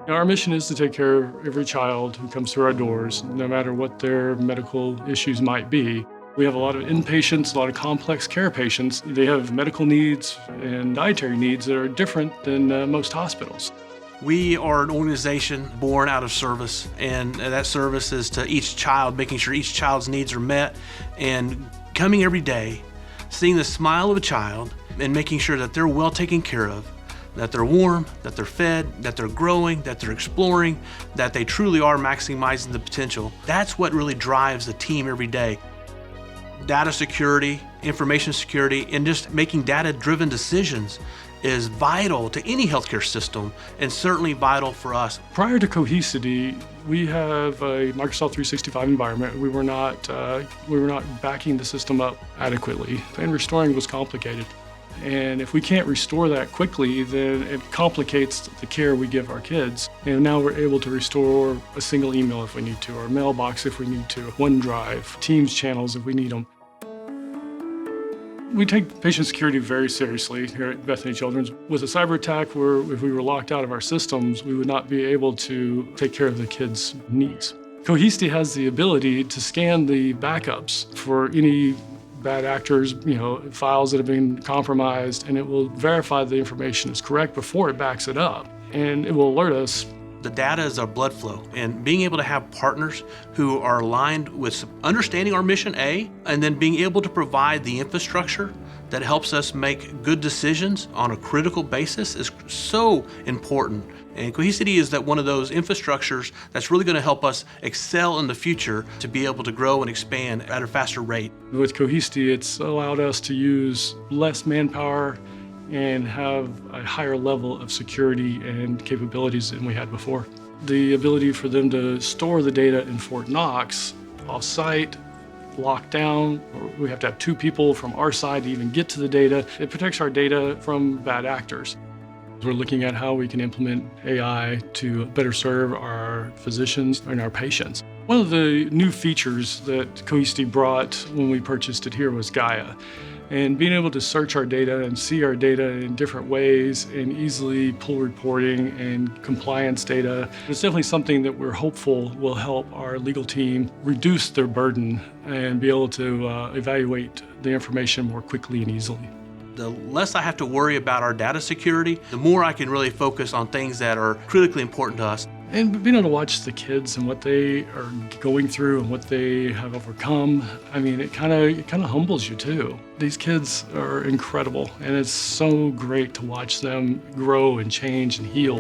Our mission is to take care of every child who comes through our doors, no matter what their medical issues might be. We have a lot of inpatients, a lot of complex care patients. They have medical needs and dietary needs that are different than most hospitals. We are an organization born out of service, and that service is to each child, making sure each child's needs are met, and coming every day, seeing the smile of a child, and making sure that they're well taken care of, that they're warm, that they're fed, that they're growing, that they're exploring, that they truly are maximizing the potential. That's what really drives the team every day. Data security, information security, and just making data-driven decisions is vital to any healthcare system, and certainly vital for us. Prior to Cohesity, we have a Microsoft 365 environment. We were not backing the system up adequately, and restoring was complicated. And if we can't restore that quickly, then it complicates the care we give our kids. And now we're able to restore a single email if we need to, or a mailbox if we need to, OneDrive, Teams channels if we need them. We take patient security very seriously here at Bethany Children's. With a cyber attack, where if we were locked out of our systems, we would not be able to take care of the kids' needs. Cohesity has the ability to scan the backups for any bad actors, files that have been compromised, and it will verify the information is correct before it backs it up. And it will alert us. The data is our blood flow, and being able to have partners who are aligned with understanding our mission A, and then being able to provide the infrastructure that helps us make good decisions on a critical basis is so important. And Cohesity is one of those infrastructures that's really going to help us excel in the future to be able to grow and expand at a faster rate. With Cohesity, it's allowed us to use less manpower and have a higher level of security and capabilities than we had before. The ability for them to store the data in FortKnox off-site, locked down, we have to have two people from our side to even get to the data. It protects our data from bad actors. We're looking at how we can implement AI to better serve our physicians and our patients. One of the new features that Cohesity brought when we purchased it here was Gaia. And being able to search our data and see our data in different ways and easily pull reporting and compliance data, it's definitely something that we're hopeful will help our legal team reduce their burden and be able to evaluate the information more quickly and easily. The less I have to worry about our data security, the more I can really focus on things that are critically important to us. And being able to watch the kids and what they are going through and what they have overcome, it kind of humbles you too. These kids are incredible, and it's so great to watch them grow and change and heal.